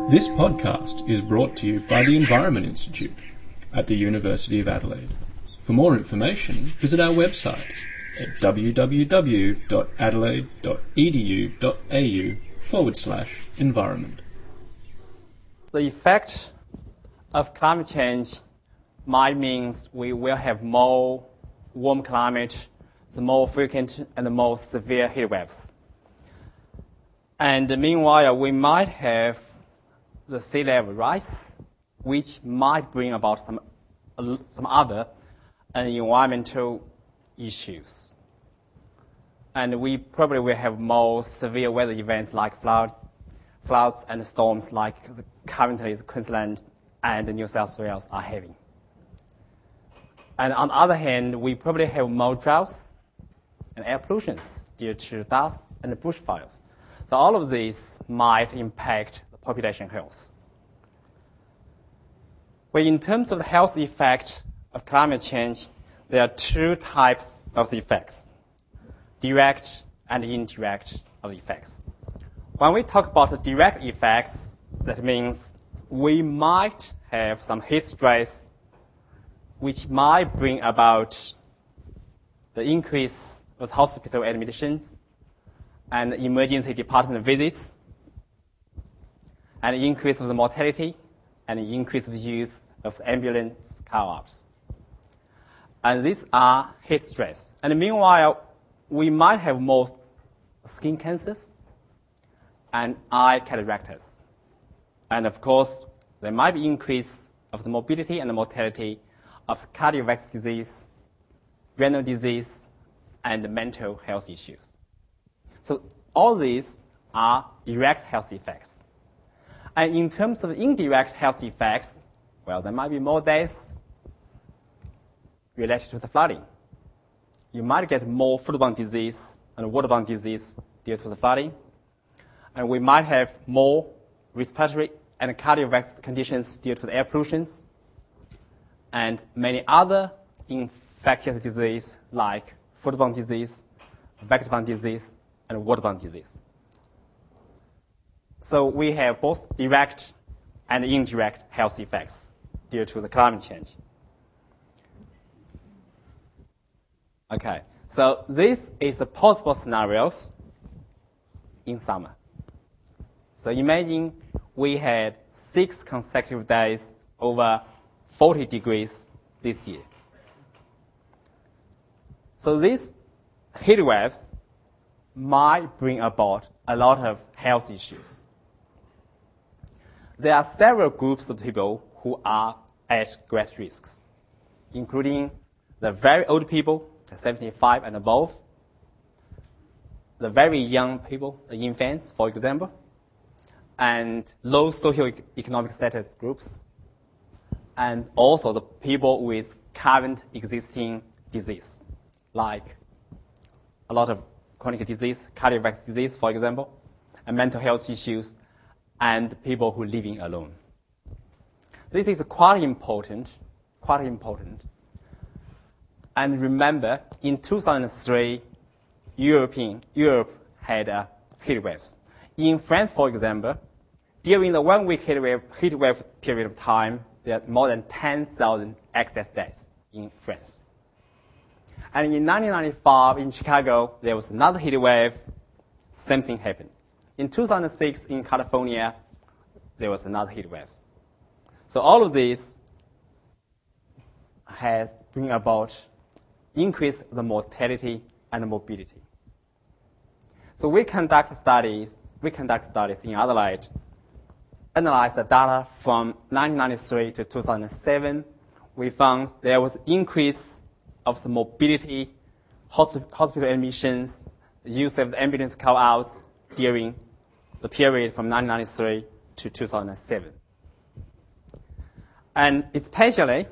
This podcast is brought to you by the Environment Institute at the University of Adelaide. For more information, visit our website at www.adelaide.edu.au/environment. The effect of climate change might mean we will have more warm climate, the more frequent and the more severe heat waves. And meanwhile, we might have the sea level rise, which might bring about some other environmental issues. And we probably will have more severe weather events like floods and storms like currently Queensland and New South Wales are having. And on the other hand, we probably have more droughts and air pollution due to dust and bushfires. So all of these might impact the population health. Well, in terms of the health effect of climate change, there are two types of the effects, direct and indirect of the effects. When we talk about the direct effects, that means we might have some heat stress which might bring about the increase of hospital admissions and emergency department visits, and increase of the mortality, and increase of the use of ambulance call-ups. And these are heat stress. And meanwhile, we might have more skin cancers and eye cataracts. And of course, there might be increase of the morbidity and the mortality of cardiovascular disease, renal disease, and mental health issues. So all these are direct health effects. And in terms of indirect health effects, well, there might be more deaths related to the flooding. You might get more foodborne disease and waterborne disease due to the flooding. And we might have more respiratory and cardiovascular conditions due to the air pollution, and many other infectious diseases like foodborne disease, vector-borne disease, and waterborne disease. So we have both direct and indirect health effects due to the climate change. Okay, so this is the possible scenarios in summer. So imagine we had 6 consecutive days over 40 degrees this year. So these heat waves might bring about a lot of health issues. There are several groups of people who are at great risks, including the very old people, 75 and above, the very young people, the infants, for example, and low socioeconomic status groups, and also the people with current existing disease, like a lot of chronic disease, cardiovascular disease, for example, and mental health issues, and people who are living alone. This is quite important. And remember, in 2003, Europe had heat waves. In France, for example, during the 1-week heat wave period of time, there are more than 10,000 excess deaths in France. And in 1995, in Chicago, there was another heat wave. Same thing happened. In 2006, in California, there was another heat wave. So all of this has bring about increase of the mortality and the morbidity. So we conduct studies in Adelaide, analyze the data from 1993 to 2007. We found there was increase of the morbidity, hospital admissions, the use of the ambulance call-outs during the period from 1993 to 2007. And especially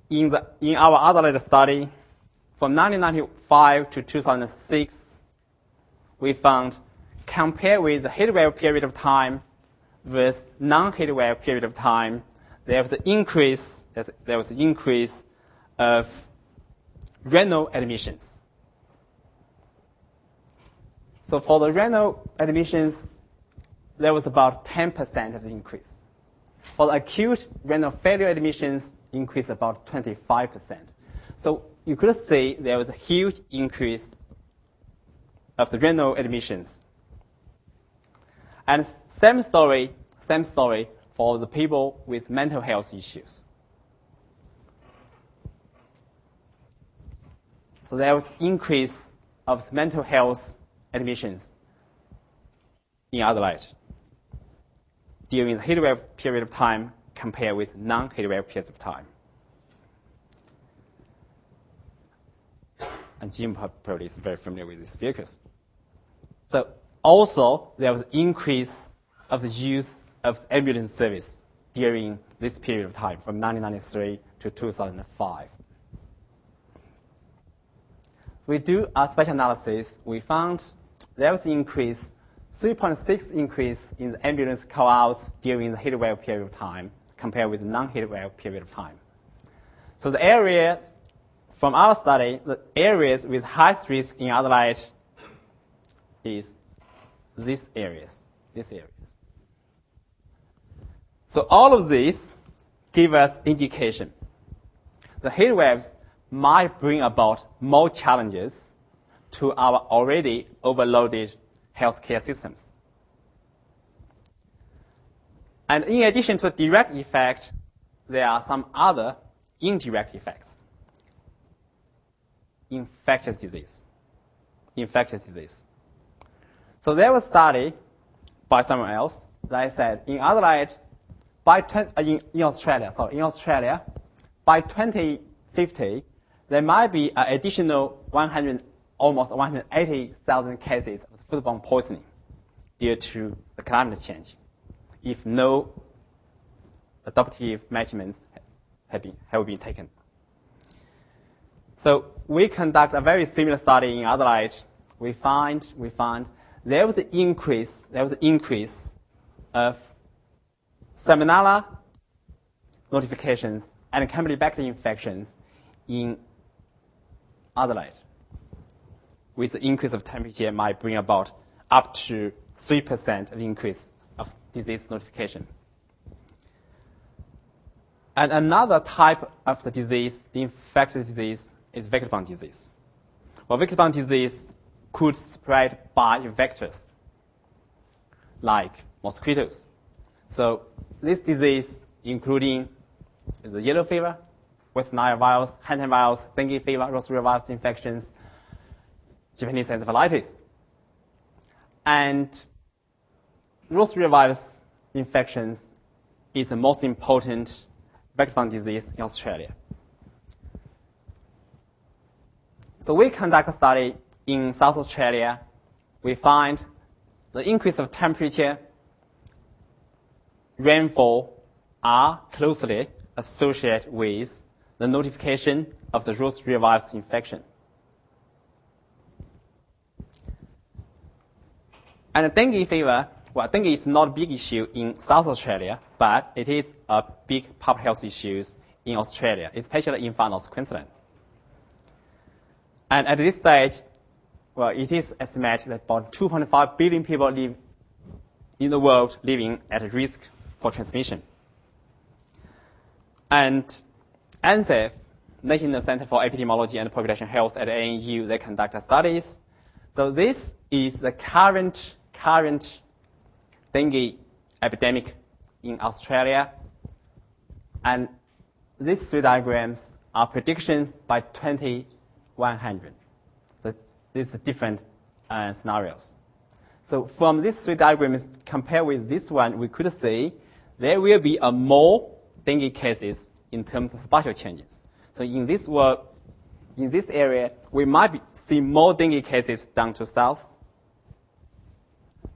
in our Adelaide study, from 1995 to 2006, we found, compared with the heat wave period of time with non-heat wave period of time, there was an increase of renal admissions. So for the renal admissions, there was about 10% of the increase. For the acute renal failure admissions, increased about 25%. So you could see there was a huge increase of the renal admissions. And same story for the people with mental health issues. So there was increase of mental health admissions in Adelaide during the heatwave period of time compared with non-heatwave periods of time. And Jim probably is very familiar with these figures. So also, there was increase of the use of ambulance service during this period of time, from 1993 to 2005. We do a special analysis. We found there was an increase, 3.6 increase in the ambulance call-outs during the heatwave period of time compared with the non-heatwave period of time. So the areas, from our study, the areas with highest risk in Adelaide is these areas. So all of these give us indication. The heat waves might bring about more challenges to our already overloaded healthcare systems. And in addition to the direct effect, there are some other indirect effects. Infectious disease. So there was a study by someone else that said in Adelaide, in Australia, by 2050, there might be an additional almost 180,000 cases of foodborne poisoning due to the climate change, if no adaptive measurements have been taken. So we conduct a very similar study in Adelaide. We find there was an increase of Salmonella notifications and Campylobacter infections in Adelaide, with the increase of temperature might bring about up to 3% of increase of disease notification. And another type of the disease, the infectious disease, is vector-borne disease. Well, vector-borne disease could spread by vectors, like mosquitoes. So this disease, including the yellow fever, West Nile virus, hantavirus, dengue fever, Roseria virus infections, Japanese encephalitis. And Roseria virus infections is the most important vector-borne disease in Australia. So we conduct a study in South Australia. We find the increase of temperature, rainfall are closely associated with the notification of the Roseria virus infection. And dengue fever, well, dengue is not a big issue in South Australia, but it is a big public health issue in Australia, especially in Far North Queensland. And at this stage, well, it is estimated that about 2.5 billion people live in the world living at risk for transmission. And NCEPH, National Center for Epidemiology and Population Health at ANU, they conduct studies. So this is the current dengue epidemic in Australia. And these three diagrams are predictions by 2100. So these are different scenarios. So from these three diagrams, compared with this one, we could see there will be a more dengue cases in terms of spatial changes. So in this area, we might see more dengue cases down to south.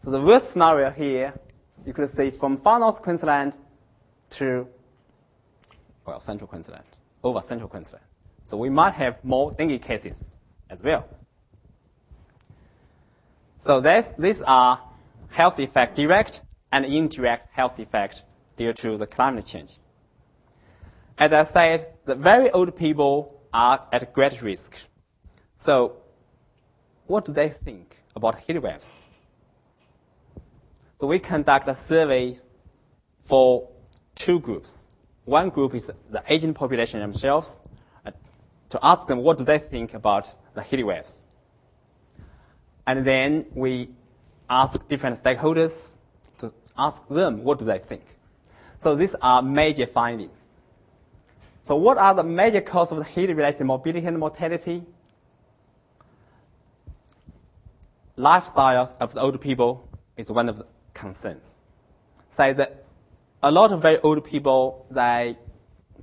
So the worst scenario here, you could see from Far North Queensland to, well, Central Queensland, over Central Queensland. So we might have more dengue cases as well. So these are health effects, direct and indirect health effects due to the climate change. As I said, the very old people are at great risk. So what do they think about heat waves? So we conduct a survey for two groups. One group is the aging population themselves, to ask them what do they think about the heat waves. And then we ask different stakeholders to ask them what do they think. So these are major findings. So what are the major causes of the heat-related morbidity and mortality? Lifestyles of the old people is one of the concerns. Say that a lot of very old people,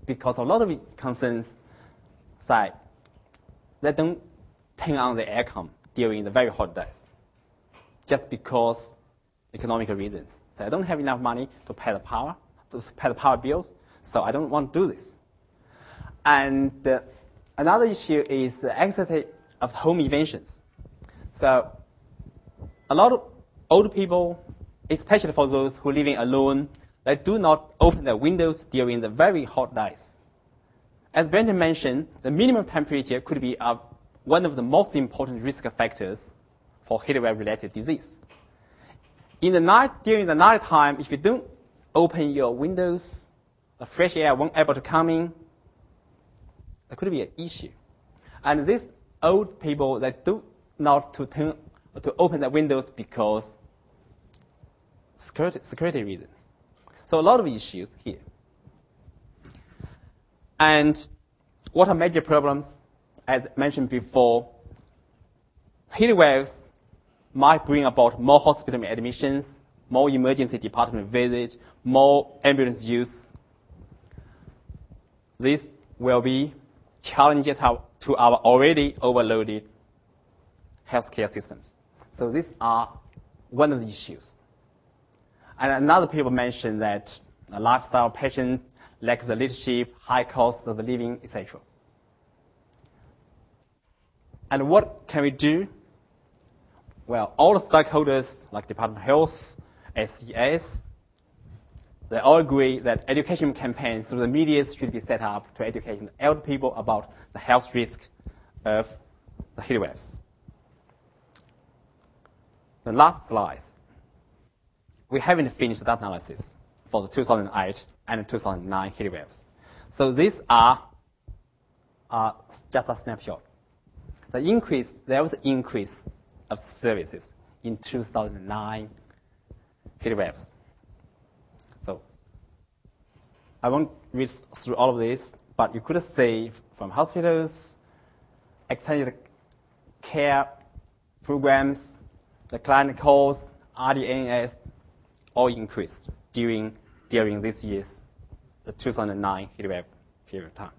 because of a lot of concerns, say they don't turn on the aircon during the very hot days, just because economic reasons. So I don't have enough money to pay the power bills, so I don't want to do this. And another issue is the anxiety of home inventions. So a lot of old people, especially for those who are living alone, they do not open their windows during the very hot days. As Brendan mentioned, the minimum temperature could be one of the most important risk factors for heatwave-related disease. In the night, during the night time, if you don't open your windows, the fresh air won't able to come in. That could be an issue. And these old people, they do not to open the windows because security reasons. So a lot of issues here. And what are major problems? As mentioned before, heat waves might bring about more hospital admissions, more emergency department visits, more ambulance use. This will be challenging to our already overloaded healthcare systems. So these are one of the issues. And another people mentioned that lifestyle patients lack the leadership, high cost of living, etc. And what can we do? Well, all the stakeholders, like Department of Health, SES, they all agree that education campaigns through the media should be set up to educate the elder people about the health risk of the heat waves. The last slide. We haven't finished that analysis for the 2008 and 2009 heat waves. So these are just a snapshot. There was an increase of services in 2009 heat waves. So I won't read through all of this, but you could see from hospitals, extended care programs, the clinic calls, RDNS, all increased during this year's, the 2009 heat wave period of time.